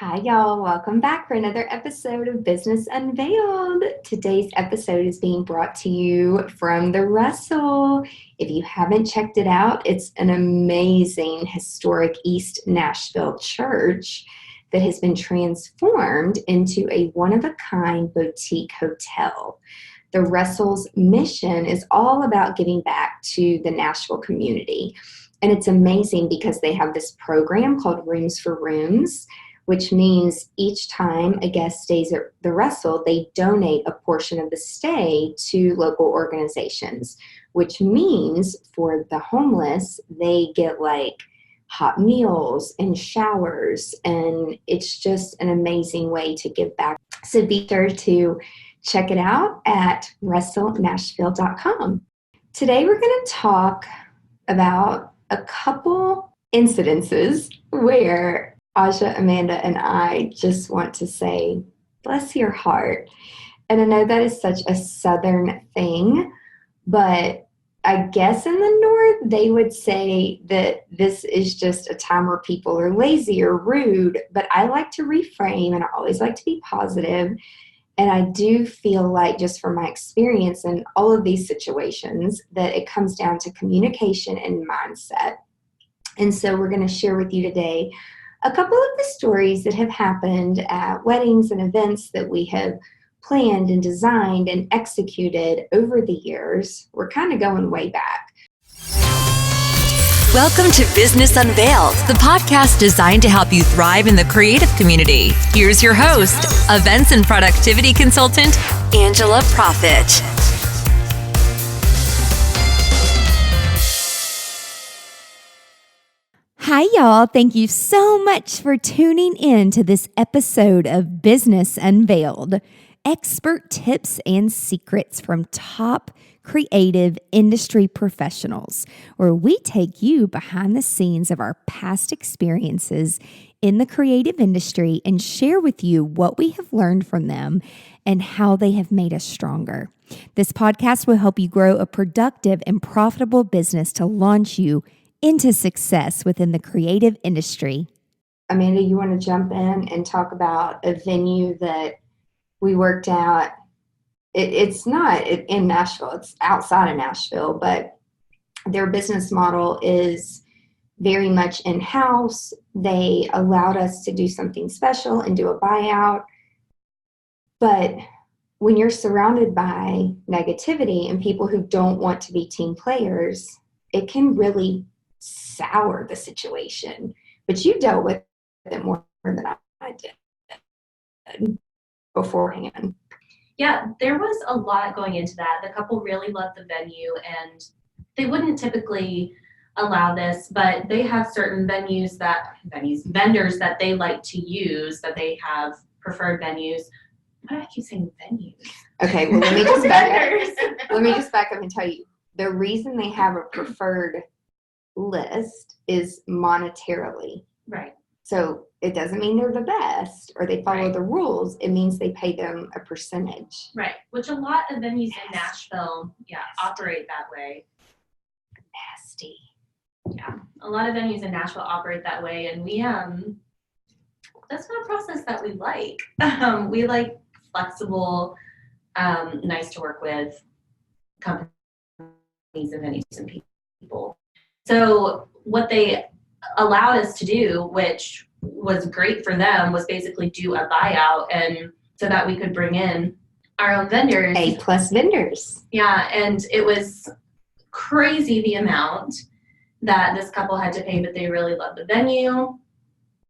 Hi, y'all. Welcome back for another episode of Business Unveiled. Today's episode is being brought to you from the Russell. If you haven't checked it out, it's an amazing historic East Nashville church that has been transformed into a one-of-a-kind boutique hotel. The Russell's mission is all about giving back to the Nashville community. And it's amazing because they have this program called Rooms for Rooms, which means each time a guest stays at the Russell, they donate a portion of the stay to local organizations, which means for the homeless, they get like hot meals and showers, and it's just an amazing way to give back. So be sure to check it out at russellnashville.com. Today we're going to talk about a couple incidences where Aja, Amanda, and I just want to say, bless your heart. And I know that is such a Southern thing, but I guess in the North, they would say that this is just a time where people are lazy or rude. But I like to reframe, and I always like to be positive. And I do feel like, just from my experience in all of these situations, that it comes down to communication and mindset. And so we're going to share with you today a couple of the stories that have happened at weddings and events that we have planned and designed and executed over the years. We're kind of going way back. Welcome to Business Unveiled, the podcast designed to help you thrive in the creative community. Here's your host, events and productivity consultant, Angela Profit. Hi, y'all. Thank you so much for tuning in to this episode of Business Unveiled. Expert tips and secrets from top creative industry professionals, where we take you behind the scenes of our past experiences in the creative industry and share with you what we have learned from them and how they have made us stronger. This podcast will help you grow a productive and profitable business to launch you into success within the creative industry. Amanda, you want to jump in and talk about a venue that we worked at? It's not in Nashville, it's outside of Nashville, but their business model is very much in-house. They allowed us to do something special and do a buyout. But when you're surrounded by negativity and people who don't want to be team players, it can really sour the situation. But you dealt with it more than I did beforehand. Yeah, there was a lot going into that. The couple really loved the venue, and they wouldn't typically allow this, but they have certain vendors that they like to use, that they have preferred venues. Why do I keep saying venues? Okay, well, let me just back up and tell you. The reason they have a preferred list is monetarily. Right. So it doesn't mean they're the best or they follow the rules. It means they pay them a percentage. Right, which a lot of venues in Nashville, operate that way. Nasty. Yeah, a lot of venues in Nashville operate that way, and we that's not a process that we like. We like flexible, nice to work with companies and venues and people. So what they allowed us to do, which was great for them, was basically do a buyout, and so that we could bring in our own vendors. A+ vendors. Yeah, and it was crazy the amount that this couple had to pay, but they really loved the venue.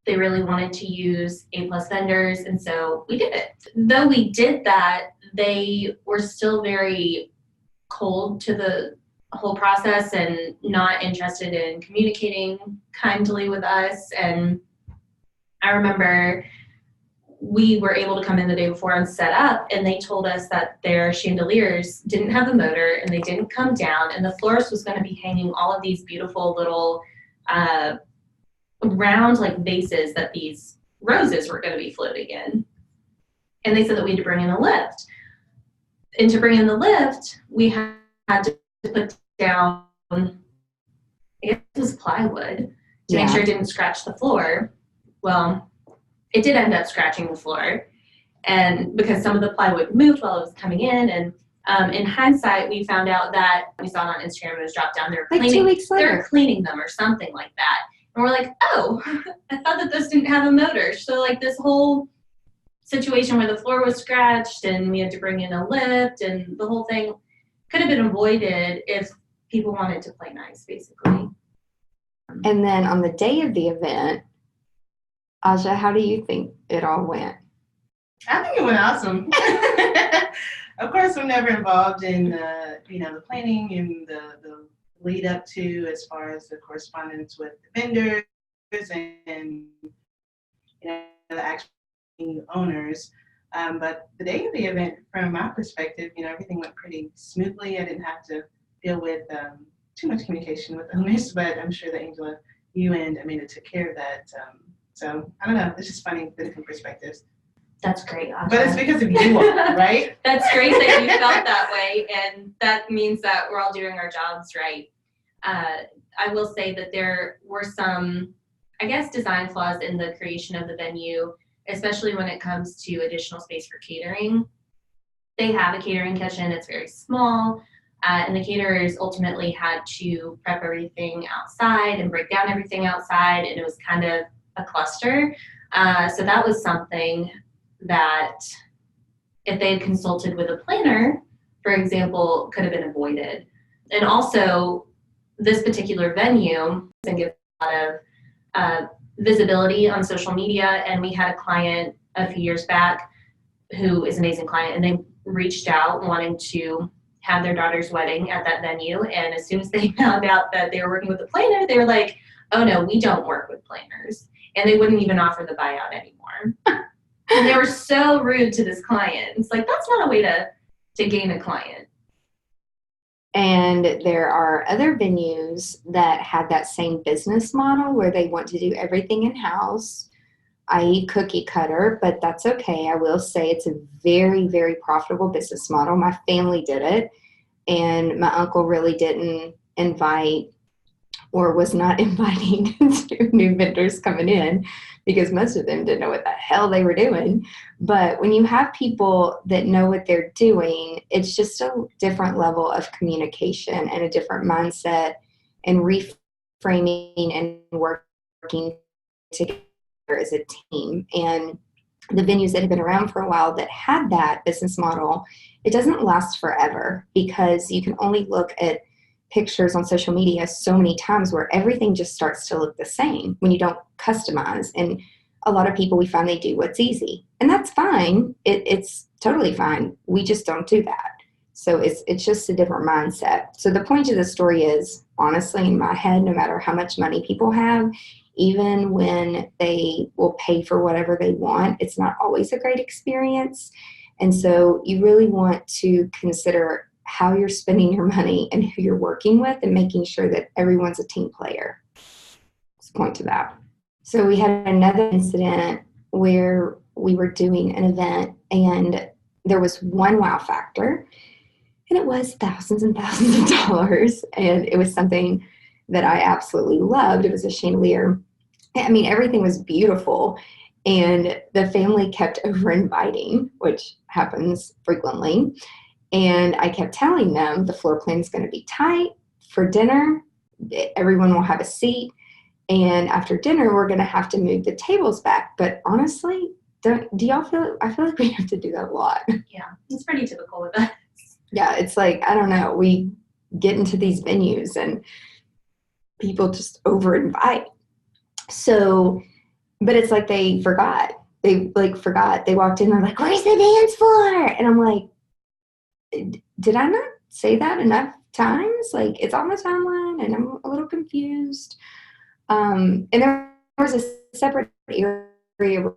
They really wanted to use A+ vendors, and so we did it. Though we did that, they were still very cold to the whole process and not interested in communicating kindly with us. And I remember we were able to come in the day before and set up, and they told us that their chandeliers didn't have a motor and they didn't come down, and the florist was going to be hanging all of these beautiful little round like vases that these roses were going to be floating in. And they said that we had to bring in a lift. And to bring in the lift, we had to put down, I guess it was plywood, to make sure it didn't scratch the floor. Well, it did end up scratching the floor, and because some of the plywood moved while it was coming in in hindsight, we found out that we saw it on Instagram. It was dropped down. Like 2 weeks later. They're cleaning them or something like that. And we're like, oh, I thought that those didn't have a motor. So like this whole situation where the floor was scratched and we had to bring in a lift and the whole thing could have been avoided if people wanted to play nice, basically. And then on the day of the event, Aja, how do you think it all went? I think it went awesome. Of course, we're never involved in the planning and the lead up to, as far as the correspondence with the vendors and the actual owners. But the day of the event, from my perspective, everything went pretty smoothly. I didn't have to deal with too much communication with owners, but I'm sure that Angela, you and Amanda took care of that. So I don't know. It's just funny, the different perspectives. That's great, Aja. But it's because of you all, right? That's great that you felt that way, and that means that we're all doing our jobs right. I will say that there were some, design flaws in the creation of the venue, especially when it comes to additional space for catering. They have a catering kitchen. It's very small, and the caterers ultimately had to prep everything outside and break down everything outside, and it was kind of a cluster. So that was something that if they had consulted with a planner, for example, could have been avoided. And also, this particular venue can give a lot of visibility on social media, and we had a client a few years back who is an amazing client, and they reached out wanting to have their daughter's wedding at that venue, and as soon as they found out that they were working with a planner, they were like, oh no, we don't work with planners, and they wouldn't even offer the buyout anymore. And they were so rude to this client. It's like, that's not a way to gain a client. And there are other venues that have that same business model where they want to do everything in-house, i.e. cookie cutter, but that's okay. I will say it's a very, very profitable business model. My family did it, and my uncle really didn't invite or was not inviting new vendors coming in because most of them didn't know what the hell they were doing. But when you have people that know what they're doing, it's just a different level of communication and a different mindset and reframing and working together as a team. And the venues that have been around for a while that had that business model, it doesn't last forever because you can only look at pictures on social media so many times where everything just starts to look the same when you don't customize. And a lot of people, we find they do what's easy, and that's fine. It's totally fine. We just don't do that. So it's just a different mindset. So the point of the story is, honestly, in my head, no matter how much money people have, even when they will pay for whatever they want, it's not always a great experience. And so you really want to consider how you're spending your money and who you're working with and making sure that everyone's a team player. That's the point to that. So we had another incident where we were doing an event and there was one wow factor, and it was thousands and thousands of dollars. And it was something that I absolutely loved. It was a chandelier. I mean, everything was beautiful. And the family kept over inviting, which happens frequently. And I kept telling them the floor plan is going to be tight for dinner. Everyone will have a seat. And after dinner, we're going to have to move the tables back. But honestly, do y'all feel, I feel like we have to do that a lot. Yeah, it's pretty typical with us. Yeah, it's like, I don't know, we get into these venues and people just over invite. So, but it's like they forgot. They forgot. They walked in, they're like, where's the dance floor? And I'm like, did I not say that enough times? Like, it's on the timeline and I'm a little confused. And there was a separate area where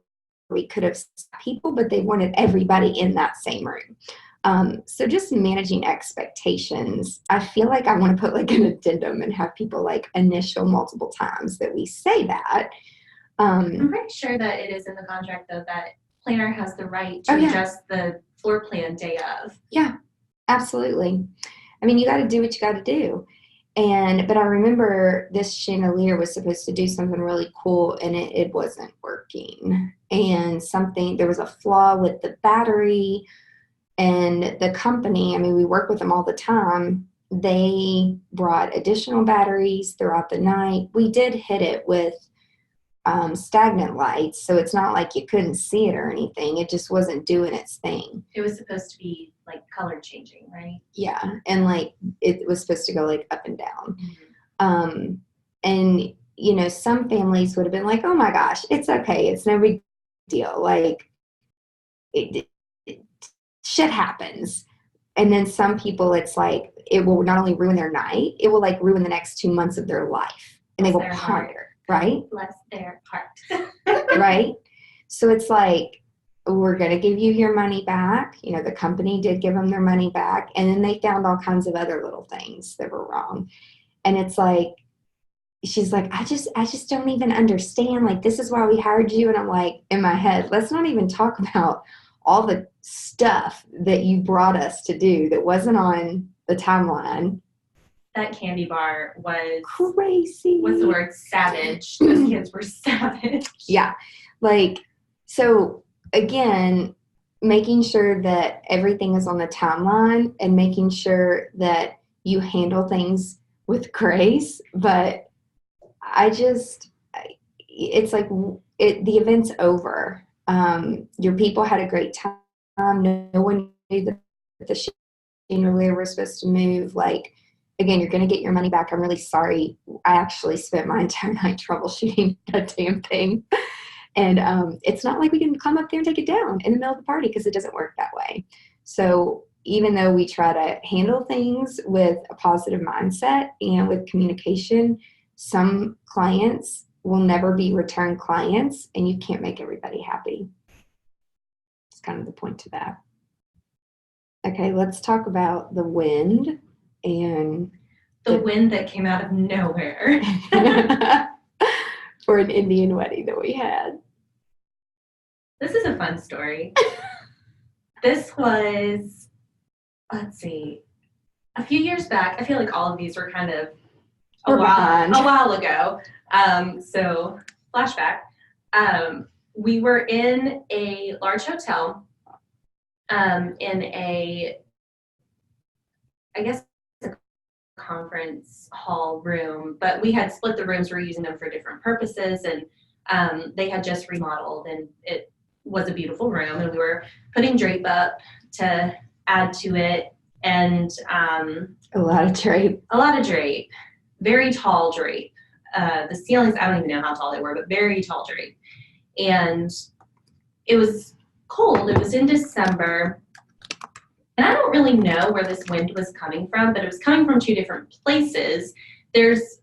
we could have people, but they wanted everybody in that same room. So just managing expectations. I feel like I want to put like an addendum and have people like initial multiple times that we say that. I'm pretty sure that it is in the contract though that planner has the right to adjust the floor plan day of. Yeah, absolutely. I mean, you got to do what you got to do. But I remember this chandelier was supposed to do something really cool, and it wasn't working. And there was a flaw with the battery, and the company, I mean, we work with them all the time. They brought additional batteries throughout the night. We did hit it with stagnant lights, so it's not like you couldn't see it or anything. It just wasn't doing its thing. It was supposed to be like color changing, right? Yeah, and like it was supposed to go like up and down. Mm-hmm. And you know, some families would have been like, "Oh my gosh, it's okay, it's no big deal." Like shit happens. And then some people, it's like it will not only ruin their night, it will like ruin the next 2 months of their life, and they will ponder, right? Bless their heart. Right? So it's like, we're going to give you your money back. You know, the company did give them their money back. And then they found all kinds of other little things that were wrong. And it's like, she's like, I just don't even understand. Like, this is why we hired you. And I'm like, in my head, let's not even talk about all the stuff that you brought us to do that wasn't on the timeline. That candy bar was crazy. What's the word? Savage. Those kids were savage. Yeah. Like, so again, making sure that everything is on the timeline and making sure that you handle things with grace. But it's like the event's over. Your people had a great time. No one knew that the chandelier was supposed to move. Like, again, you're going to get your money back. I'm really sorry. I actually spent my entire night troubleshooting that damn thing. And it's not like we can come up there and take it down in the middle of the party, because it doesn't work that way. So even though we try to handle things with a positive mindset and with communication, some clients will never be return clients, and you can't make everybody happy. It's kind of the point to that. Okay, let's talk about the wind and the wind that came out of nowhere for an Indian wedding that we had. This is a fun story. This was, let's see, a few years back. I feel like all of these were kind of a while ago. So flashback. We were in a large hotel, in a conference hall room, but we had split the rooms. We were using them for different purposes, and they had just remodeled, and it was a beautiful room, and we were putting drape up to add to it, and a lot of drape, very tall drape. The ceilings, I don't even know how tall they were, but very tall drape. And it was cold. It was in December. And I don't really know where this wind was coming from, but it was coming from two different places. There's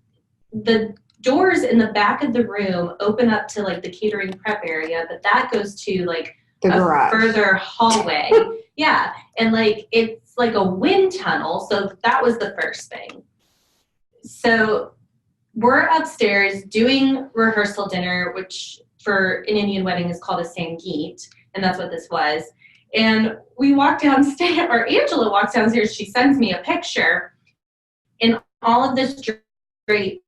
the doors in the back of the room open up to like the catering prep area, but that goes to like the garage, further hallway. Yeah. And like, it's like a wind tunnel. So that was the first thing. So we're upstairs doing rehearsal dinner, which for an Indian wedding is called a Sangeet. And that's what this was. And we walk downstairs, or Angela walks downstairs, she sends me a picture, and all of this drape,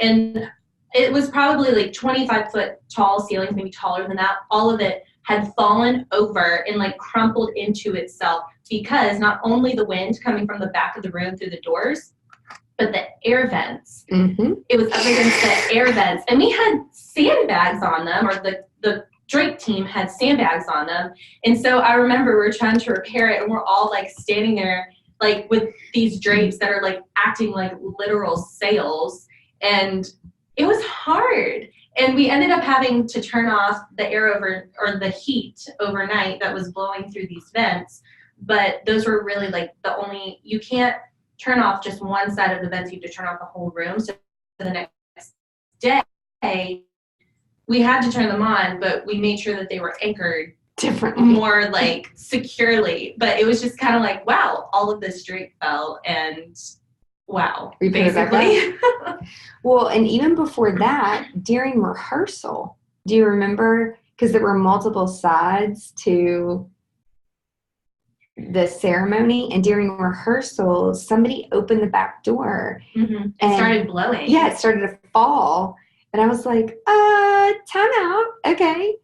and it was probably like 25-foot tall ceilings, maybe taller than that. All of it had fallen over and like crumpled into itself, because not only the wind coming from the back of the room through the doors, but the air vents. Mm-hmm. It was up against the air vents, and we had sandbags on them, or the drape team had sandbags on them. And so I remember we were trying to repair it, and we're all like standing there like with these drapes that are like acting like literal sails, and it was hard. And we ended up having to turn off the the heat overnight that was blowing through these vents. But those were really like you can't turn off just one side of the vents, you have to turn off the whole room. So the next day, we had to turn them on, but we made sure that they were anchored differently, more like securely. But it was just kind of like, wow, all of this drape fell, and wow, basically. Well, and even before that, during rehearsal, do you remember? Because there were multiple sides to the ceremony, and during rehearsal, somebody opened the back door. It And- started blowing. Yeah, it started to fall. And I was like, time out. Okay.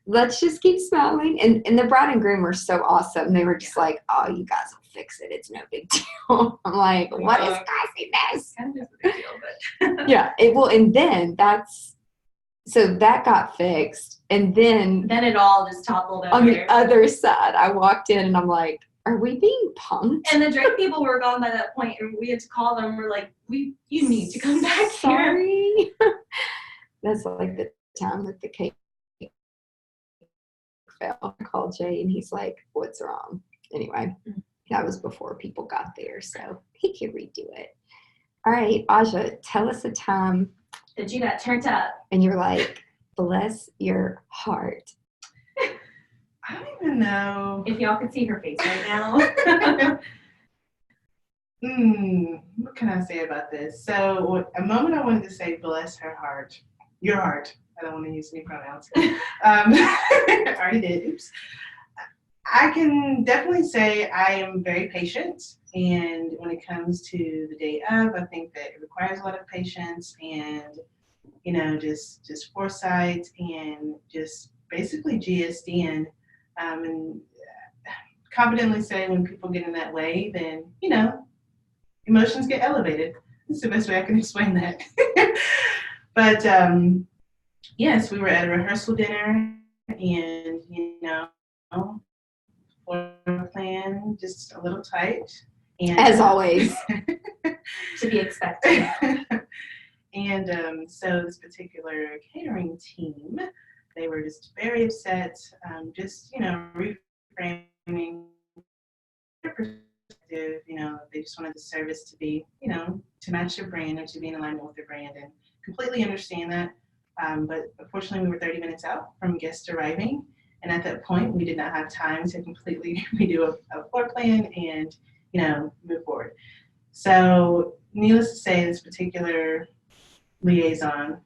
Let's just keep smiling. And the bride and groom were so awesome. They were just like, oh, you guys will fix it. It's no big deal. I'm like, what is causing this? Kind of is a big deal, but Yeah. And then so that got fixed. And then then it all just toppled over. on the other side, I walked in and I'm like, are we being punked? And the drink people were gone by that point, and we had to call them. We're like, you need to come back here. Sorry. That's like the time that the cake fell. I called Jay and he's like, what's wrong? Anyway, that was before people got there, so he could redo it. All right, Aja, tell us a time That you got turned up. and you're like, bless your heart. I don't even know. If y'all could see her face right now. What can I say about this? So a moment I wanted to say, bless her heart. Your heart. I don't want to use any pronouns. I already did. Oops. I can definitely say I am very patient. And when it comes to the day of, I think that it requires a lot of patience and, just foresight and just basically GSD and confidently say when people get in that way, then, emotions get elevated. That's the best way I can explain that. But yes, we were at a rehearsal dinner and, floor plan just a little tight. And, As always. To be expected. And so this particular catering team, they were just very upset, reframing their perspective. They just wanted the service to be, to match their brand or to be in alignment with their brand, and completely understand that. But unfortunately, we were 30 minutes out from guests arriving, and at that point, we did not have time to completely redo a floor plan and, move forward. So, needless to say, this particular liaison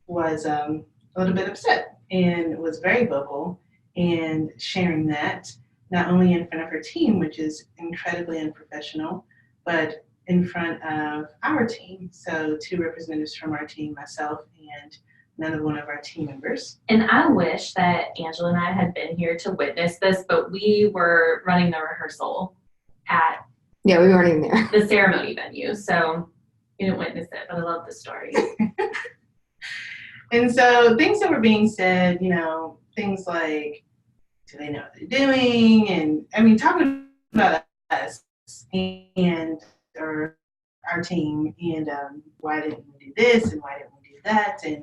was a little bit upset and was very vocal and sharing that not only in front of her team, which is incredibly unprofessional, but in front of our team. So 2 representatives from our team, myself and another one of our team members. And I wish that Angela and I had been here to witness this, but we were running the rehearsal at Yeah, we weren't even there. the ceremony venue, so we didn't witness it, but I love the story. And so things that were being said, things like, do they know what they're doing? And talking about us and or our team and why didn't we do this and why didn't we do that? And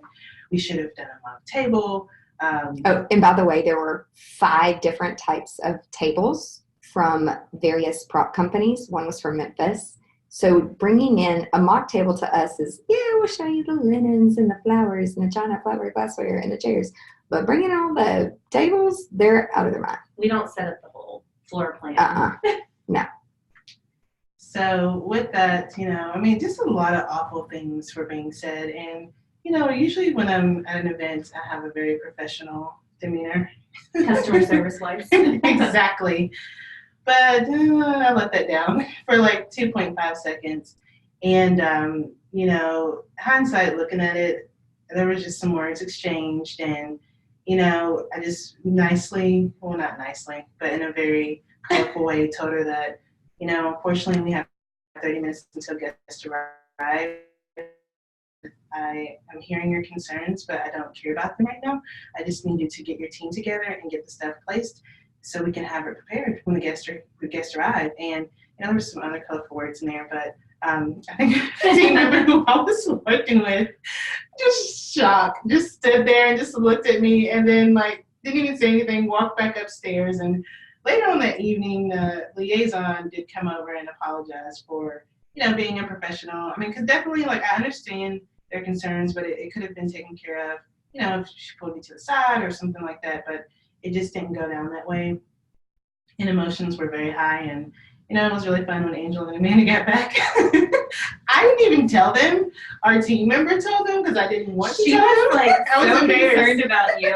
we should have done a long table. Oh, and by the way, there were 5 different types of tables from various prop companies. One was from Memphis. So bringing in a mock table to us is, we'll show you the linens and the flowers and the china, flatware, glassware, and the chairs. But bringing all the tables, they're out of their mind. We don't set up the whole floor plan. No. So with that, just a lot of awful things were being said. And, usually when I'm at an event, I have a very professional demeanor. Customer service wise. Exactly. But I let that down for like 2.5 seconds. And, hindsight looking at it, there was just some words exchanged. And, I just nicely, well, not nicely, but in a very colorful way told her that, unfortunately we have 30 minutes until guests arrive. I am hearing your concerns, but I don't care about them right now. I just need you to get your team together and get the stuff placed so we can have it prepared when the guests arrive. And there were some other colorful words in there, but I think the team member who I was working with just shocked, just stood there and just looked at me and then didn't even say anything, walked back upstairs. And later on that evening, the liaison did come over and apologize for, being unprofessional. Because definitely, I understand their concerns, but it could have been taken care of, if she pulled me to the side or something like that. But it just didn't go down that way. And emotions were very high. And, It was really fun when Angela and Amanda got back. I didn't even tell them. Our team member told them because I didn't want to She tell was them. like I was so embarrassed. concerned about you.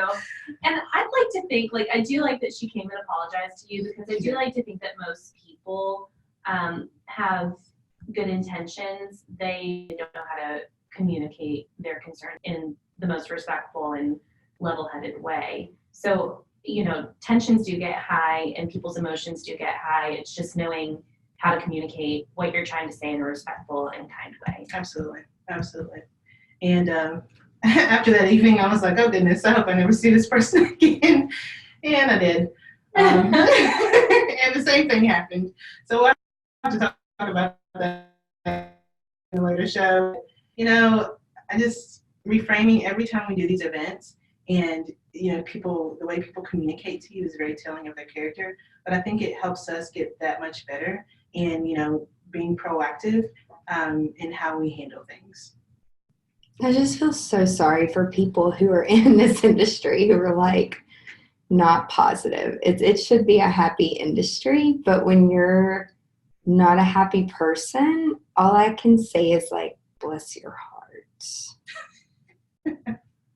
And I'd like to think, like, I do like that she came and apologized to you, because I do like to think that most people have good intentions. They don't know how to communicate their concern in the most respectful and level-headed way. So, tensions do get high and people's emotions do get high. It's just knowing how to communicate what you're trying to say in a respectful and kind way. Absolutely. And after that evening, I was like, oh goodness, I hope I never see this person again. And I did. And the same thing happened. So we'll have to talk about that in a later show. I just reframing every time we do these events, and the way people communicate to you is very telling of their character. But I think it helps us get that much better in being proactive in how we handle things. I just feel so sorry for people who are in this industry who are like not positive. It should be a happy industry, but when you're not a happy person, all I can say is like, bless your heart.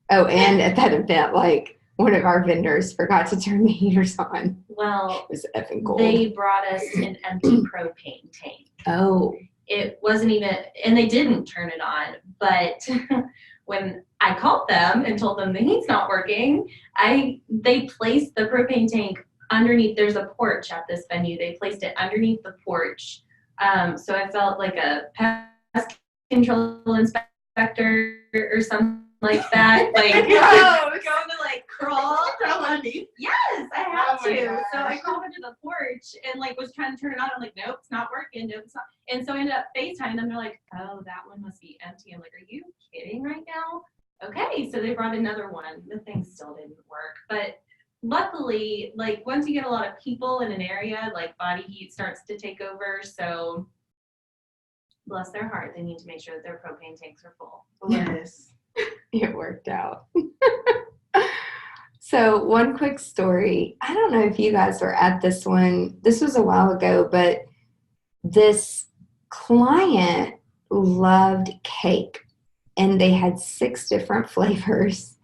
Oh, and at that event, like one of our vendors forgot to turn the heaters on. Well, It was effing cold. they brought us an empty propane tank. Oh, It wasn't even, and they didn't turn it on, but when I called them and told them the heat's not working, they placed the propane tank underneath. There's a porch at this venue. They placed it underneath the porch. So I felt like a pest control inspector or something like that. Like going to like crawl underneath. Yes, I had Oh my to. gosh. So I crawled into the porch and like was trying to turn it on. I'm like, nope, it's not working. Nope, it's not. And so I ended up FaceTiming them. They're like, oh, that one must be empty. I'm like, are you kidding right now? Okay, so they brought another one. The thing still didn't work. But luckily, like once you get a lot of people in an area, like body heat starts to take over. So bless their heart, they need to make sure that their propane tanks are full. Yes. it worked out. So one quick story. I don't know if you guys were at this one. This was a while ago, but this client loved cake, and they had 6 different flavors.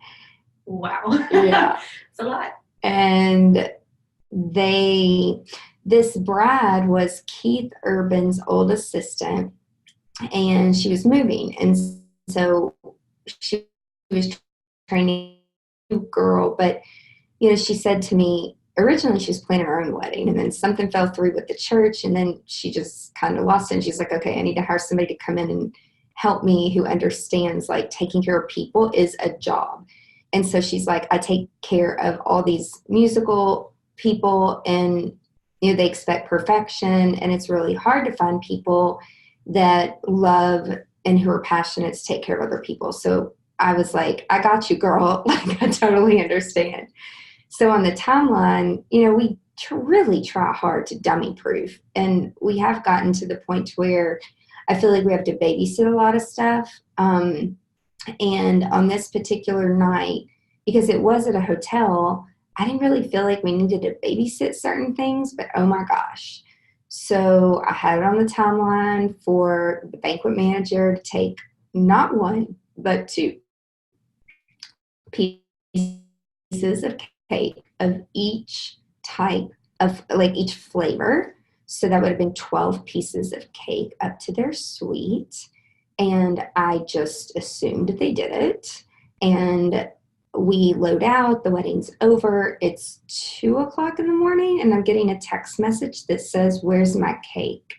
Wow. Yeah. It's a lot. And this Brad was Keith Urban's old assistant, and she was moving. And so she was training a girl, but, she said to me, originally she was planning her own wedding, and then something fell through with the church, and then she just kind of lost it. And she's like, okay, I need to hire somebody to come in and help me who understands like taking care of people is a job. And so she's like, I take care of all these musical people, and they expect perfection, and it's really hard to find people that love and who are passionate to take care of other people. So I was like, I got you, girl. Like, I totally understand. So on the timeline, we really try hard to dummy proof, and we have gotten to the point where I feel like we have to babysit a lot of stuff. And on this particular night, because it was at a hotel, I didn't really feel like we needed to babysit certain things, but oh my gosh. So I had it on the timeline for the banquet manager to take not 1, but 2 pieces of cake of each type of, like, each flavor. So that would have been 12 pieces of cake up to their suite. And I just assumed they did it. And we load out, the wedding's over. It's 2:00 in the morning, and I'm getting a text message that says, where's my cake?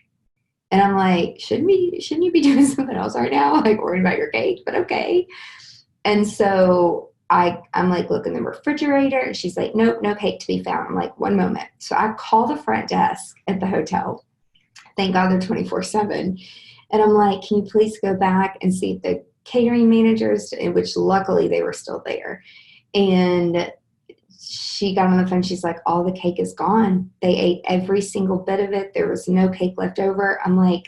And I'm like, shouldn't you be doing something else right now? Like, worried about your cake, but okay. And so I'm like, look in the refrigerator, and she's like, nope, no cake to be found. I'm like, one moment. So I call the front desk at the hotel. Thank God they're 24/7. And I'm like, can you please go back and see if the catering managers, in which luckily they were still there. And she got on the phone. She's like, all the cake is gone. They ate every single bit of it. There was no cake left over. I'm like,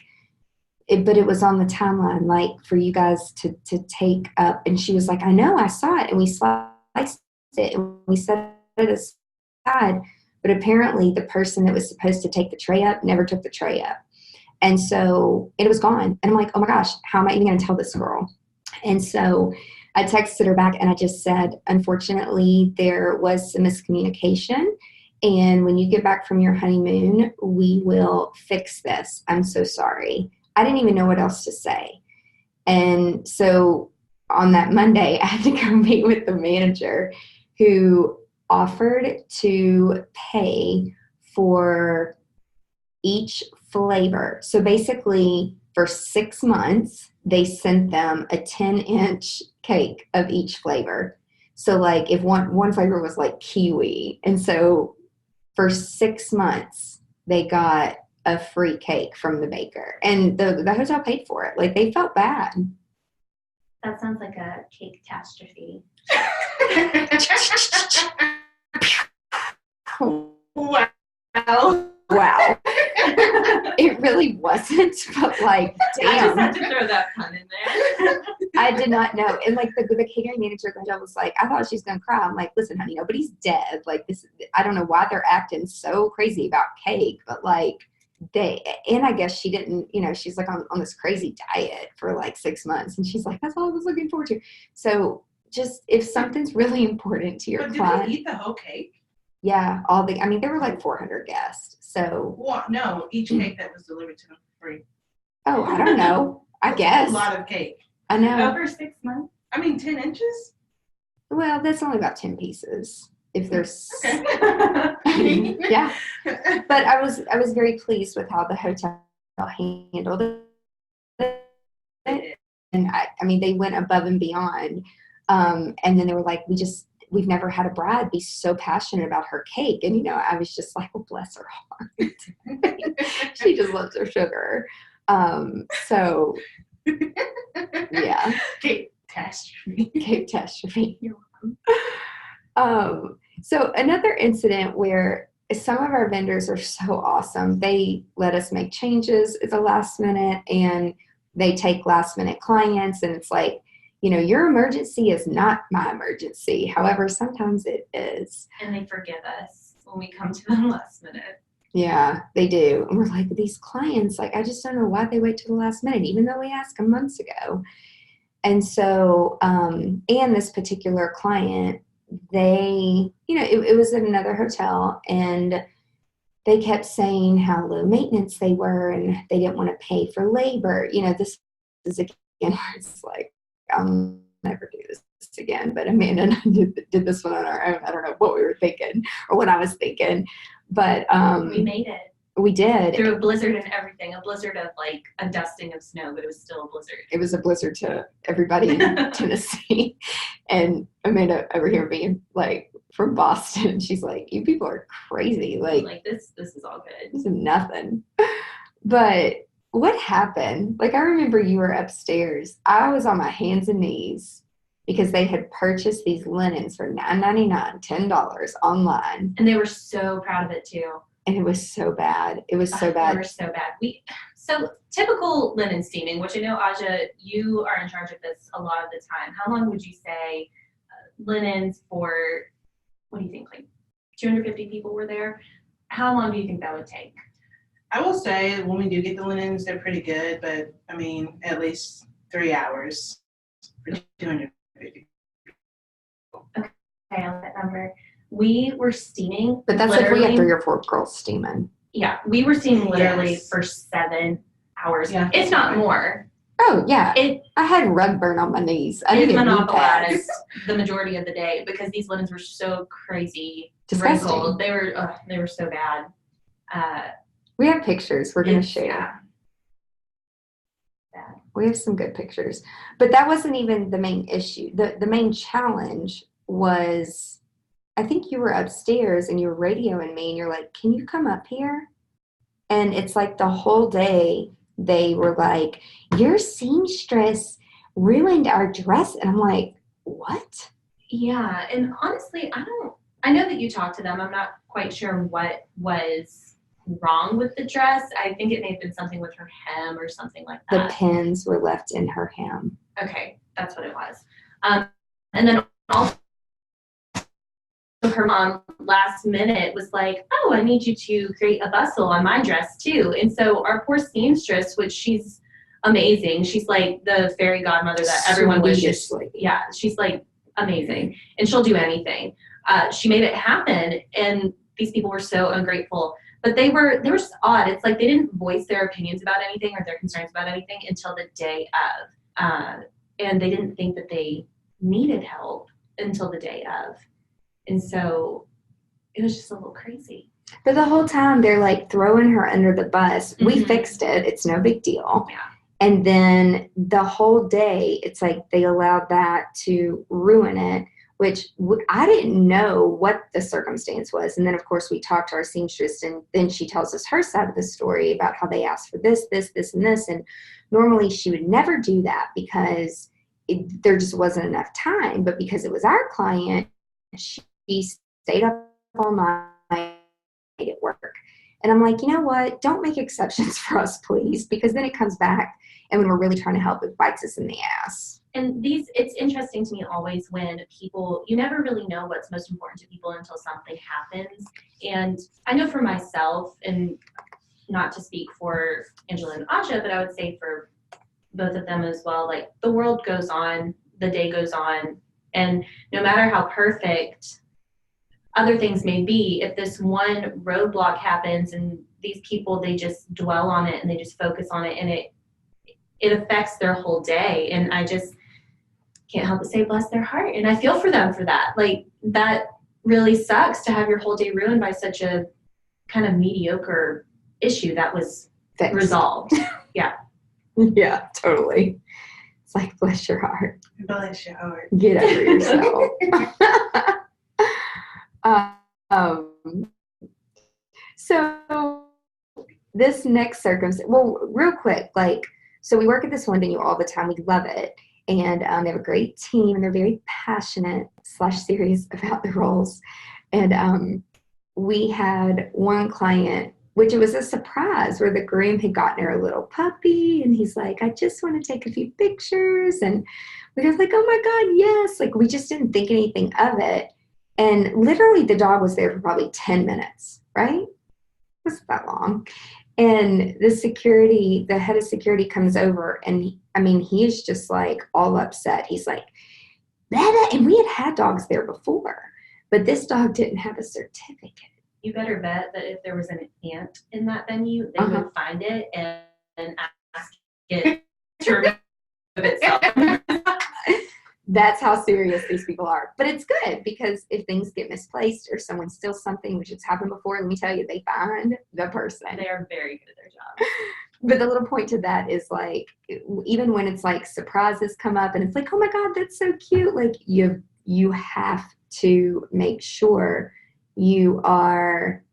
but it was on the timeline, like, for you guys to take up. And she was like, I know, I saw it. And we sliced it and we set it aside. But But apparently the person that was supposed to take the tray up never took the tray up. And so it was gone. And I'm like, oh my gosh, how am I even going to tell this girl? And so I texted her back and I just said, unfortunately, there was some miscommunication. And when you get back from your honeymoon, we will fix this. I'm so sorry. I didn't even know what else to say. And so on that Monday, I had to go meet with the manager who offered to pay for each flavor. So basically, for 6 months, they sent them a 10-inch cake of each flavor. So like if one flavor was like kiwi, and so for 6 months, they got a free cake from the baker, and the hotel paid for it. Like they felt bad. That sounds like a cake catastrophe. Wow. Wow. It really wasn't, but like, I just damn. had to throw that pun in there. I did not know. And like the catering manager at the hotel was like, I thought she was going to cry. I'm like, listen, honey, nobody's dead. Like this, I don't know why they're acting so crazy about cake, but like and I guess she didn't, she's like on this crazy diet for like 6 months. And she's like, that's all I was looking forward to. So just if something's really important to your But did client. they eat the whole cake? Yeah, there were like 400 guests. So. What? No, each cake that was delivered to them for free. Oh, I don't know. I guess. A lot of cake. I know. Over 6 months? I mean, 10 inches? Well, that's only about 10 pieces. If there's. Okay. Yeah. But I was very pleased with how the hotel handled it. And I mean, they went above and beyond. And then they were like, we've never had a bride be so passionate about her cake. And, I was just like, oh, bless her heart. She just loves her sugar. So, yeah. Cake catastrophe. Cake catastrophe. You're welcome. So another incident where some of our vendors are so awesome. They let us make changes at the last minute, and they take last minute clients, and it's like, your emergency is not my emergency. However, sometimes it is. And they forgive us when we come to them last minute. Yeah, they do. And we're like, these clients, like, I just don't know why they wait till the last minute, even though we asked them months ago. And so, and this particular client, they, it was at another hotel, and they kept saying how low maintenance they were, and they didn't want to pay for labor. This is again where it's like, I'll never do this again. But Amanda and I did this one on our own. I don't know what we were thinking or what I was thinking, but we made it. We did. Through a blizzard and everything. A blizzard of like a dusting of snow, but it was still a blizzard. It was a blizzard to everybody in Tennessee. And Amanda over here being like from Boston, she's like, you people are crazy. Like this is all good. This is nothing. But what happened? Like, I remember you were upstairs. I was on my hands and knees because they had purchased these linens for $9.99, $10 online. And they were so proud of it too. And it was so bad. It was so bad. They were so bad. So typical linen steaming, which I know, Aja, you are in charge of this a lot of the time. How long would you say linens for, what do you think, like 250 people were there? How long do you think that would take? I will say when we do get the linens, they're pretty good, but I mean, at least 3 hours for 250. Okay, on that number. We were steaming. But that's if we have 3 or 4 girls steaming. Yeah, we were steaming literally Yes. for 7 hours. Yeah. If not more. Oh, yeah. It I had rug burn on my knees. I It needed knee monopolized pads. the majority of the day because these linens were so crazy Disgusting. wrinkled. They were so bad. We have pictures we're going to It's- share. yeah. Bad. We have some good pictures. But that wasn't even the main issue. The main challenge was, I think you were upstairs and you were radioing me and you're like, can you come up here? And it's like the whole day they were like, your seamstress ruined our dress. And I'm like, what? Yeah, and honestly, I know that you talked to them. I'm not quite sure what was wrong with the dress. I think it may have been something with her hem or something like The that. pins were left in her hem. Okay, that's what it was. And then also her mom last minute was like, oh, I need you to create a bustle on my dress too. And so our poor seamstress, which she's amazing. She's like the fairy godmother that everyone wishes. Yeah, she's like amazing. And she'll do anything. She made it happen. And these people were so ungrateful. But they were just odd. It's like they didn't voice their opinions about anything or their concerns about anything until the day of. And they didn't think that they needed help until the day of. And so it was just a little crazy. For the whole time, they're like throwing her under the bus. Mm-hmm. We fixed it. It's no big deal. Yeah. And then the whole day, it's like they allowed that to ruin it, which I didn't know what the circumstance was. And then, of course, we talked to our seamstress, and then she tells us her side of the story about how they asked for this, this, this, and this. And normally she would never do that because there just wasn't enough time. But because it was our client, she stayed up all night at work. And I'm like, you know what? Don't make exceptions for us, please, because then it comes back. And when we're really trying to help, it bites us in the ass. And it's interesting to me always when people, you never really know what's most important to people until something happens. And I know for myself, and not to speak for Angela and Aja, but I would say for both of them as well, like the world goes on, the day goes on, and no matter how perfect other things may be, if this one roadblock happens and these people, they just dwell on it and they just focus on it, and it affects their whole day. And I just can't help but say bless their heart. And I feel for them for that. Like, that really sucks to have your whole day ruined by such a kind of mediocre issue that was resolved. Yeah. Yeah, totally. It's like, bless your heart. Bless your heart. Get over yourself. So this next circumstance, well, real quick, like, so we work at this one venue all the time. We love it. And they have a great team, and they're very passionate / serious about the roles. And we had one client, which it was a surprise, where the groom had gotten her a little puppy, and he's like, I just want to take a few pictures. And we were like, oh my God, yes. Like, we just didn't think anything of it. And literally the dog was there for probably 10 minutes, right? It wasn't that long. And the head of security comes over, and he's just like all upset. He's like, Blah, and we had dogs there before, but this dog didn't have a certificate. You better bet that if there was an ant in that venue, they would find it and ask it to remove itself. That's how serious these people are. But it's good, because if things get misplaced or someone steals something, which has happened before, let me tell you, they find the person. They are very good at their job. But the little point to that is, like, even when it's like surprises come up and it's like, oh my God, that's so cute. Like, you have to make sure you are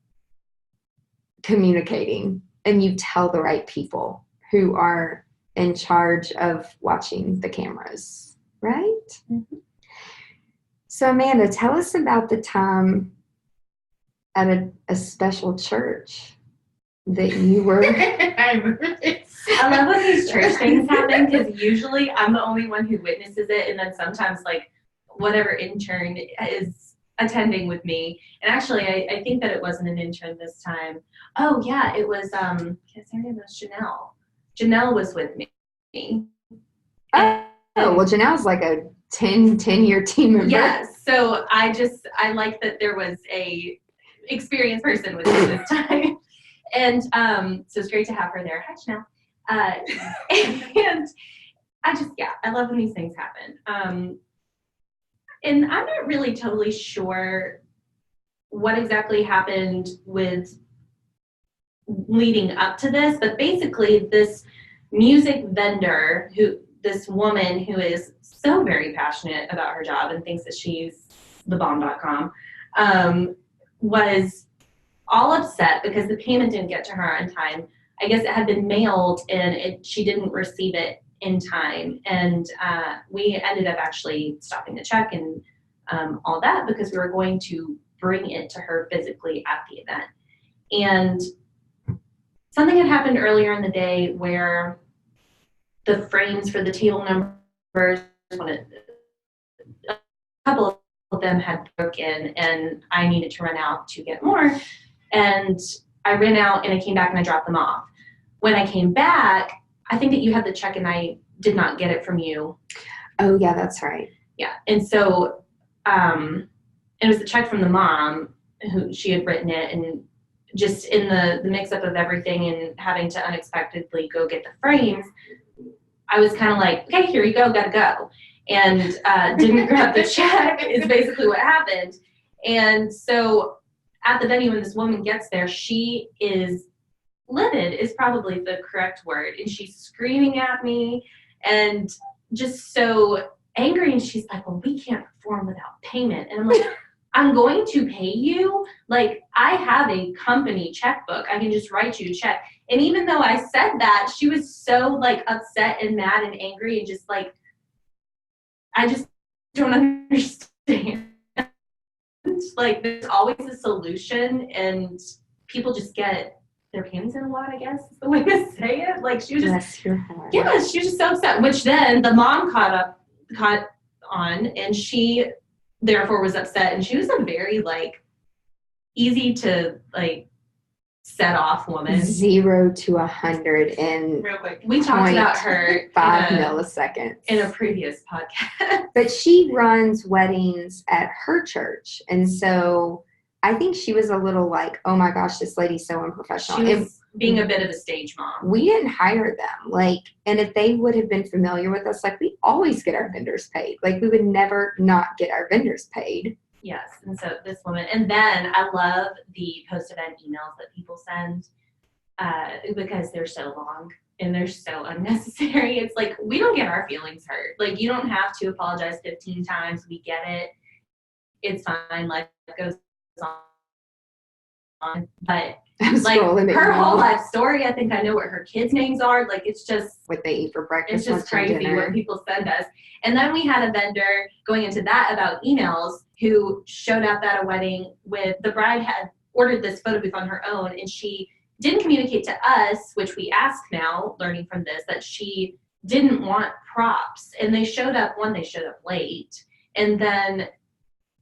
communicating and you tell the right people who are in charge of watching the cameras. Right? Mm-hmm. So, Amanda, tell us about the time at a special church that you were. I remember this. I love when these church things happen, because usually I'm the only one who witnesses it, and then sometimes, like, whatever intern is attending with me. And actually, I think that it wasn't an intern this time. Oh, yeah, it was, her name was Janelle. Janelle was with me. Oh, well, Janelle's like a 10-year team member. Yes. So I like that there was a experienced person with me this time. And so it's great to have her there. Hi, Janelle. And I love when these things happen. And I'm not really totally sure what exactly happened with leading up to this, but basically this music vendor this woman who is so very passionate about her job and thinks that she's the bomb.com, was all upset because the payment didn't get to her on time. I guess it had been mailed and she didn't receive it in time. And we ended up actually stopping the check and all that, because we were going to bring it to her physically at the event. And something had happened earlier in the day where the frames for the teal numbers, a couple of them had broken and I needed to run out to get more. And I ran out and I came back and I dropped them off. When I came back, I think that you had the check and I did not get it from you. Oh, yeah, that's right. Yeah. And so it was the check from the mom who she had written it, and just in the mix up of everything and having to unexpectedly go get the frames, I was kind of like, okay, here you go, gotta go. And didn't grab the check is basically what happened. And so at the venue, when this woman gets there, she is livid is probably the correct word. And she's screaming at me and just so angry. And she's like, well, we can't perform without payment. And I'm like, I'm going to pay you. Like, I have a company checkbook. I can just write you a check. And even though I said that, she was so like upset and mad and angry and just like, I just don't understand. Like, there's always a solution, and people just get their panties in a lot, I guess is the way to say it. Like, she was just, Bless your heart. yeah, she was just so upset, which then the mom caught on, and she therefore was upset, and she was a very like easy to like set off woman. 0 to 100 in Real quick. We talked about her 5 in a, milliseconds. in a previous podcast. But she runs weddings at her church. And so I think she was a little like, oh my gosh, this lady's so unprofessional. She was being a bit of a stage mom. We didn't hire them. Like, and if they would have been familiar with us, like, we always get our vendors paid. Like, we would never not get our vendors paid. Yes, and so this woman, and then I love the post-event emails that people send because they're so long and they're so unnecessary. It's like, we don't get our feelings hurt. Like, you don't have to apologize 15 times. We get it. It's fine. Life goes on. But like, her whole life story, I think I know what her kids' names are. Like, it's just what they eat for breakfast. it's just lunch, and crazy dinner. what people send us. And then we had a vendor going into that about emails who showed up at a wedding with the bride had ordered this photo booth on her own, and she didn't communicate to us, which we ask now, learning from this, that she didn't want props. And they showed up late, and then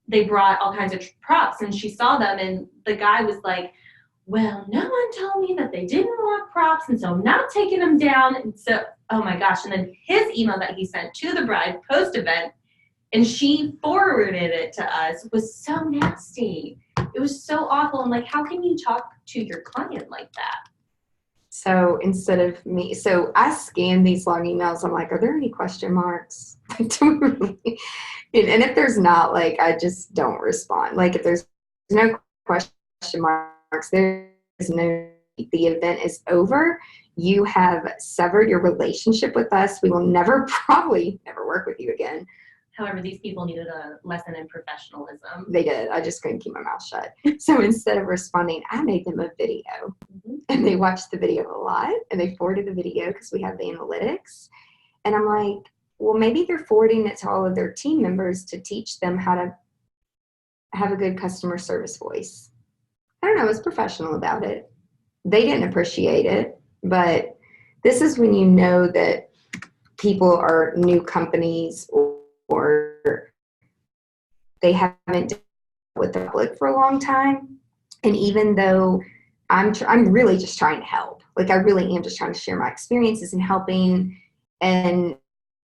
they brought all kinds of props, and she saw them, and the guy was like, well, no one told me that they didn't want props, and so I'm not taking them down. And so, oh my gosh. And then his email that he sent to the bride post-event, and she forwarded it to us, was so nasty. It was so awful. I'm like, how can you talk to your client like that? So instead of me, so I scan these long emails. I'm like, are there any question marks? And if there's not, like, I just don't respond. Like, if there's no question marks, there's no, the event is over. You have severed your relationship with us. We will probably never work with you again. However, these people needed a lesson in professionalism. They did. I just couldn't keep my mouth shut. So instead of responding, I made them a video. And they watched the video a lot, and they forwarded the video because we have the analytics. And I'm like, well, maybe they're forwarding it to all of their team members to teach them how to have a good customer service voice. I don't know. I was professional about it. They didn't appreciate it, but this is when you know that people are new companies or they haven't dealt with the public for a long time. And even though I'm really just trying to help, like, I really am just trying to share my experiences and helping, and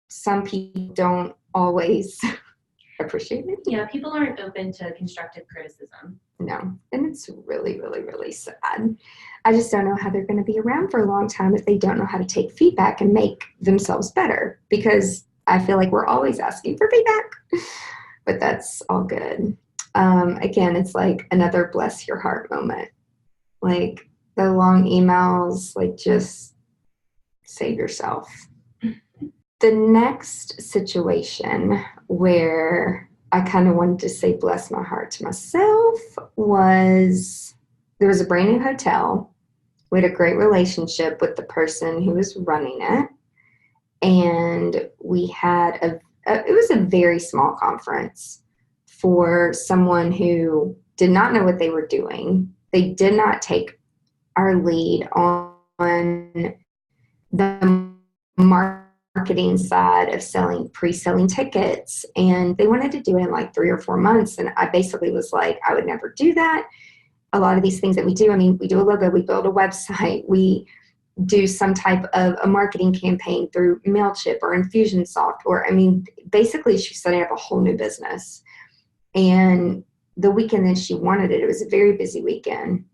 some people don't always appreciate it. Yeah, people aren't open to constructive criticism. No, and it's really, really, really sad. I just don't know how they're going to be around for a long time if they don't know how to take feedback and make themselves better, because I feel like we're always asking for feedback, but that's all good. Again, it's like another bless your heart moment. Like, the long emails, like, just save yourself. The next situation where I kind of wanted to say bless my heart to myself was, there was a brand new hotel. We had a great relationship with the person who was running it. And we had it was a very small conference for someone who did not know what they were doing. They did not take our lead on the marketing marketing side of pre-selling tickets, and they wanted to do it in like 3 or 4 months. And I basically was like, I would never do that. A lot of these things that we do, I mean, we do a logo, we build a website, we do some type of a marketing campaign through MailChimp or Infusionsoft, or, I mean, basically she's setting up a whole new business. And the weekend that she wanted it, it was a very busy weekend,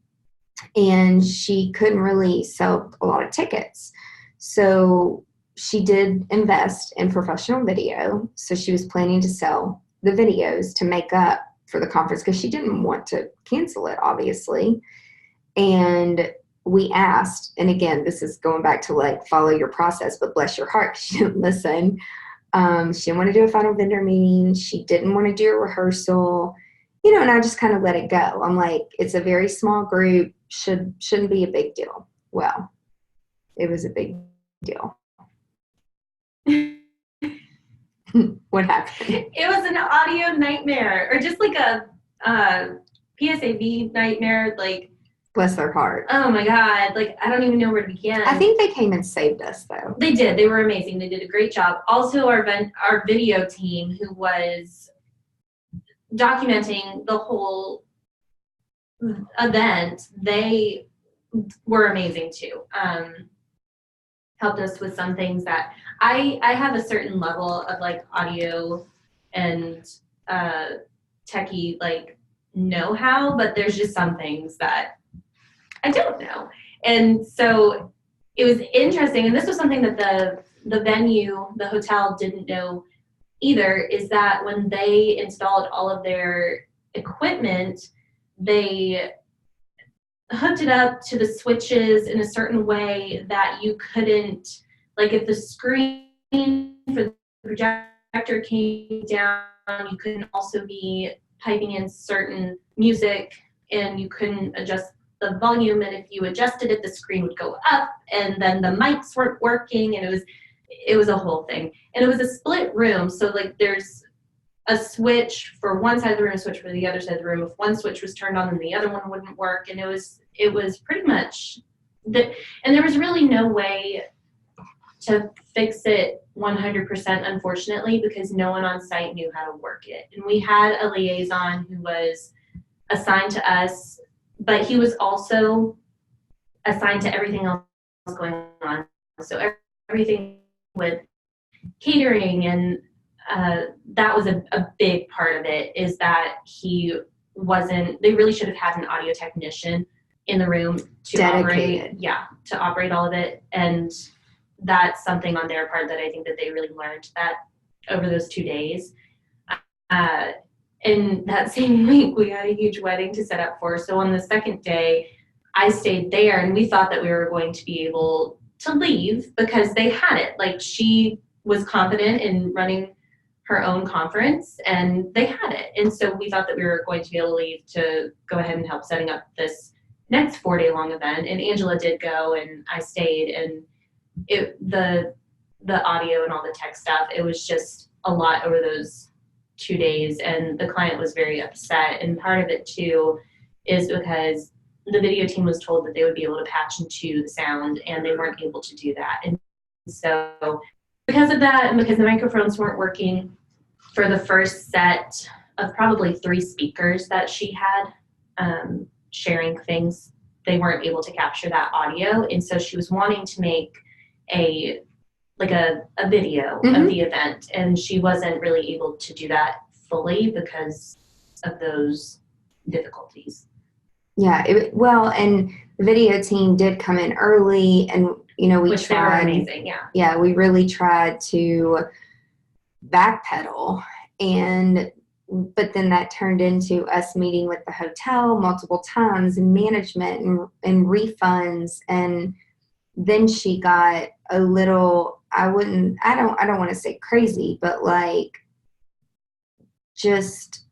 and she couldn't really sell a lot of tickets. So she did invest in professional video. So she was planning to sell the videos to make up for the conference, because she didn't want to cancel it, obviously. And we asked, and again, this is going back to like follow your process, but bless your heart, she didn't listen. She didn't want to do a final vendor meeting. She didn't want to do a rehearsal, and I just kind of let it go. I'm like, it's a very small group, shouldn't be a big deal. Well, it was a big deal. What happened? It was an audio nightmare, or just like a PSAV nightmare. Like, bless their heart. Oh my God! Like, I don't even know where to begin. I think they came and saved us, though. They did. They were amazing. They did a great job. Also, our video team, who was documenting the whole event, they were amazing too. Helped us with some things that I have a certain level of like audio and techie like know-how, but there's just some things that I don't know. And so it was interesting, and this was something that the venue, the hotel, didn't know either, is that when they installed all of their equipment, they hooked it up to the switches in a certain way that you couldn't, like if the screen for the projector came down, you couldn't also be piping in certain music, and you couldn't adjust the volume, and if you adjusted it, the screen would go up, and then the mics weren't working, and it was a whole thing. And it was a split room, so like there's a switch for one side of the room, a switch for the other side of the room. If one switch was turned on, then the other one wouldn't work, and it was pretty much that. And there was really no way to fix it 100%, unfortunately, because no one on site knew how to work it. And we had a liaison who was assigned to us, but he was also assigned to everything else going on. So everything with catering, and that was a big part of it, is that they really should have had an audio technician in the room to operate all of it. And that's something on their part that I think that they really learned that over those 2 days. And that same week, we had a huge wedding to set up for. So on the second day, I stayed there, and we thought that we were going to be able to leave because they had it. Like, she was confident in running her own conference, and they had it. And so we thought that we were going to be able to leave to go ahead and help setting up this next 4-day long event. And Angela did go, and I stayed, and the audio and all the tech stuff, it was just a lot over those 2 days, and the client was very upset. And part of it too is because the video team was told that they would be able to patch into the sound, and they weren't able to do that. And so because of that, and because the microphones weren't working for the first set of probably 3 speakers that she had sharing things, they weren't able to capture that audio. And so she was wanting to make a video of the event, and she wasn't really able to do that fully because of those difficulties. Yeah, and the video team did come in early, and we tried. They were amazing, yeah. Yeah, we really tried to backpedal, but then that turned into us meeting with the hotel multiple times, and management and refunds, and then she got a little, I don't want to say crazy, but like just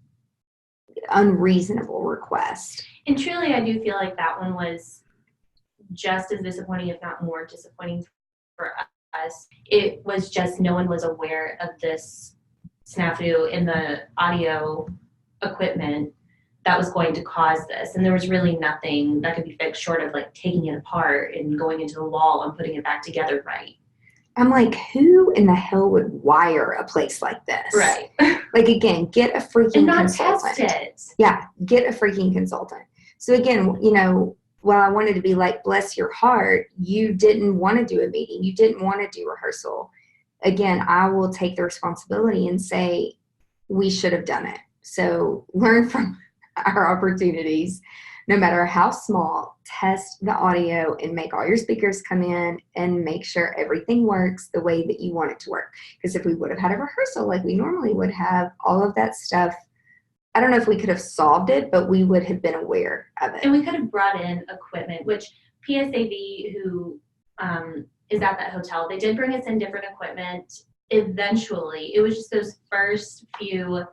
unreasonable request. And truly, I do feel like that one was just as disappointing, if not more disappointing for us. It was just no one was aware of this snafu in the audio equipment that was going to cause this. And there was really nothing that could be fixed short of like taking it apart and going into the wall and putting it back together right. I'm like, who in the hell would wire a place like this? Right. Like, again, get a freaking And not consultant. test it. Yeah, get a freaking consultant. So again, while I wanted to be like, bless your heart, you didn't want to do a meeting. You didn't want to do rehearsal. Again, I will take the responsibility and say, we should have done it. So learn from our opportunities, no matter how small. Test the audio and make all your speakers come in and make sure everything works the way that you want it to work. Because if we would have had a rehearsal like we normally would have, all of that stuff, I don't know if we could have solved it, but we would have been aware of it. And we could have brought in equipment, which PSAV, who is at that hotel, they did bring us in different equipment. Eventually, it was just those first few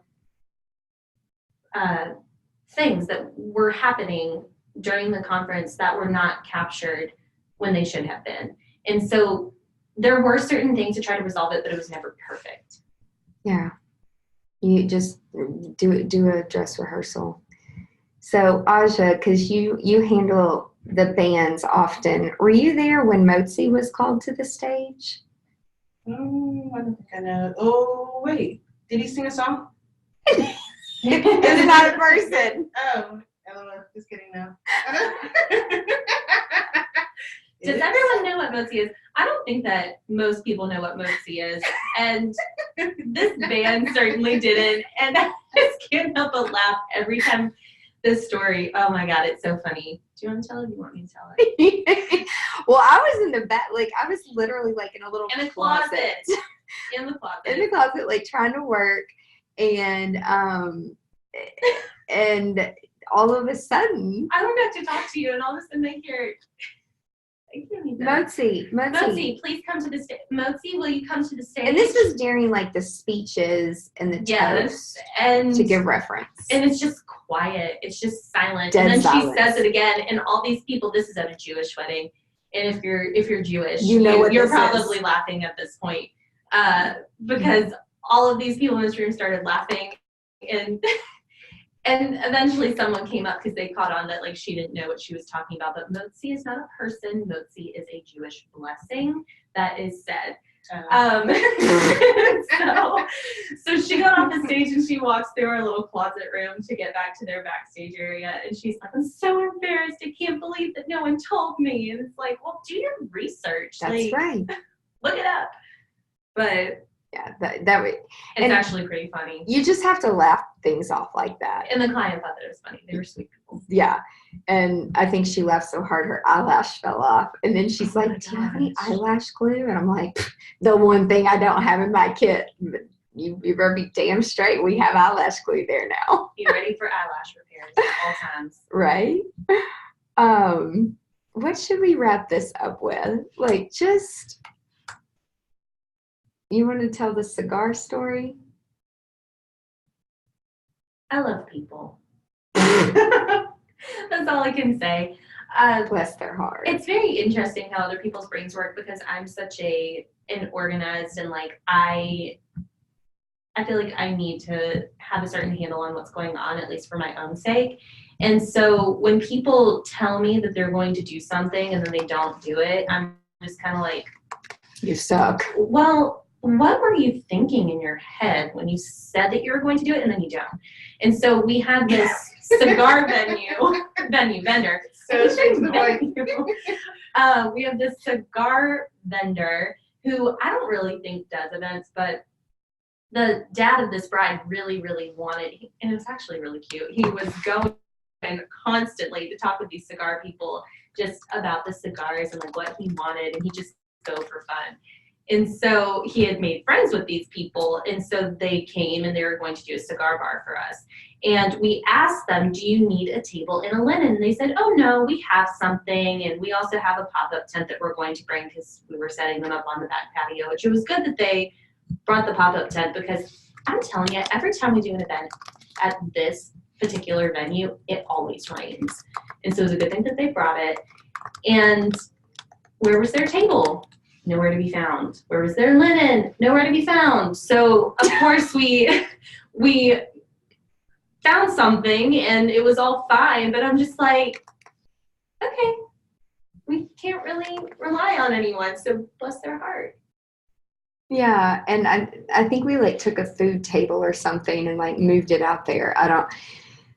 things that were happening during the conference that were not captured when they should have been. And so there were certain things to try to resolve it, but it was never perfect. Yeah. You just do a dress rehearsal. So Aja, because you handle the bands often, were you there when Motzi was called to the stage? I don't think I know. Oh, wait. Did he sing a song? It's not a person. Oh, LOL. Just kidding now. Does everyone know what Motzi is? I don't think that most people know what Motzi is. And this band certainly didn't. And I just can't help but laugh every time this story. Oh my God, it's so funny. Do you want to tell it? Do you want me to tell it? Well, I was in the back, like I was literally like in a little In the closet. In the closet. In the closet, like trying to work, and all of a sudden, I don't have to talk to you, and all of a sudden I hear, Motzi, please come to the stage. Motzi, will you come to the stage? And this was during like the speeches and the toast, and to give reference. And it's just quiet. It's just silent. Dead and then silence. She says it again, and all these people. This is at a Jewish wedding, and if you're Jewish, you know what you're this probably is. laughing at this point, because all of these people in this room started laughing, and eventually someone came up because they caught on that like she didn't know what she was talking about. But Motzi is not a person. Motzi is a Jewish blessing that is said. So she got off the stage and she walks through our little closet room to get back to their backstage area, and she's like, I'm so embarrassed. I can't believe that no one told me. And it's like, well, do your research. That's right. Look it up. But yeah, that way. It's actually pretty funny. You just have to laugh things off like that. And the client thought that it was funny. They were sweet people. Yeah. And I think she laughed so hard her eyelash fell off. And then she's like, do you have any eyelash glue? And I'm like, the one thing I don't have in my kit. You better be damn straight. We have eyelash glue there now. Be ready for eyelash repairs at all times. Right? What should we wrap this up with? Like, just... You want to tell the cigar story? I love people. That's all I can say. Bless their heart. It's very interesting how other people's brains work, because I'm such an organized, and like I feel like I need to have a certain handle on what's going on, at least for my own sake. And so when people tell me that they're going to do something and then they don't do it, I'm just kind of like, you suck. Well, what were you thinking in your head when you said that you were going to do it and then you don't? And so we had this cigar vendor. So strange the voice. We have this cigar vendor who I don't really think does events, but the dad of this bride really, really wanted, and it was actually really cute. He was going constantly to talk with these cigar people just about the cigars and like what he wanted, and he just go for fun. And so he had made friends with these people, and so they came and they were going to do a cigar bar for us. And we asked them, do you need a table and a linen? And they said, oh no, we have something, and we also have a pop-up tent that we're going to bring because we were setting them up on the back patio, which it was good that they brought the pop-up tent, because I'm telling you, every time we do an event at this particular venue, it always rains. And so it was a good thing that they brought it. And where was their table? Nowhere to be found. Where was their linen? Nowhere to be found. So of course we found something and it was all fine, but I'm just like, okay, we can't really rely on anyone, so bless their heart. Yeah, and I think we like took a food table or something and like moved it out there.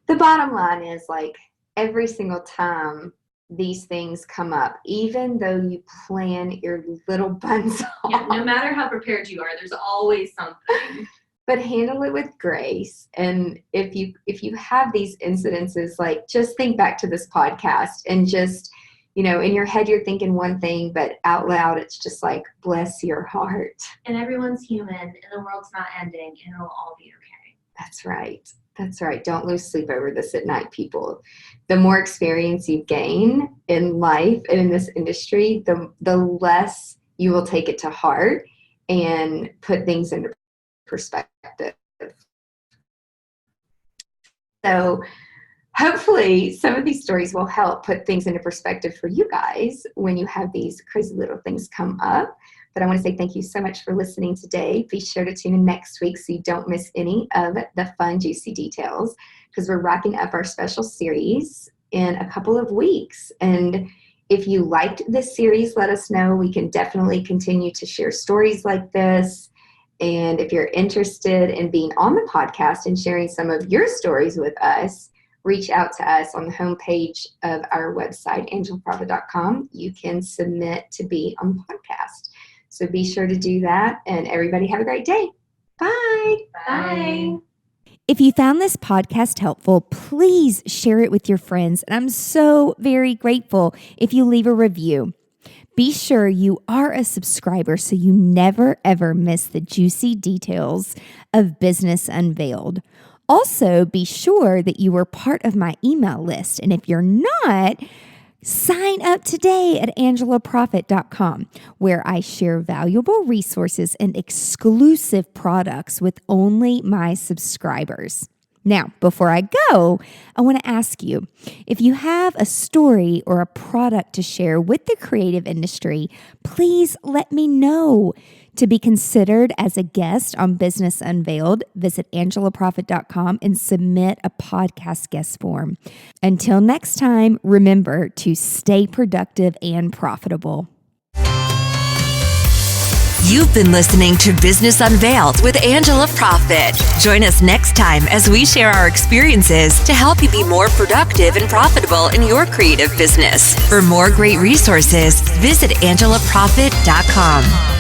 The bottom line is like every single time these things come up, even though you plan your little buns off. Yeah, no matter how prepared you are, there's always something. But handle it with grace. And if you have these incidences, like just think back to this podcast and just, in your head you're thinking one thing, but out loud it's just like, bless your heart. And everyone's human and the world's not ending and it'll all be okay. That's right. That's right. Don't lose sleep over this at night, people. The more experience you gain in life and in this industry, the less you will take it to heart and put things into perspective. So hopefully some of these stories will help put things into perspective for you guys when you have these crazy little things come up. But I want to say thank you so much for listening today. Be sure to tune in next week so you don't miss any of the fun, juicy details, because we're wrapping up our special series in a couple of weeks. And if you liked this series, let us know. We can definitely continue to share stories like this. And if you're interested in being on the podcast and sharing some of your stories with us, reach out to us on the homepage of our website, angelaprofit.com. You can submit to be on the podcast. So be sure to do that. And everybody have a great day. Bye. Bye. If you found this podcast helpful, please share it with your friends. And I'm so very grateful if you leave a review. Be sure you are a subscriber so you never, ever miss the juicy details of Business Unveiled. Also, be sure that you are part of my email list. And if you're not, sign up today at angelaprofit.com, where I share valuable resources and exclusive products with only my subscribers. Now, before I go, I want to ask you, if you have a story or a product to share with the creative industry, please let me know. To be considered as a guest on Business Unveiled, visit angelaprofit.com and submit a podcast guest form. Until next time, remember to stay productive and profitable. You've been listening to Business Unveiled with Angela Profit. Join us next time as we share our experiences to help you be more productive and profitable in your creative business. For more great resources, visit angelaprofit.com.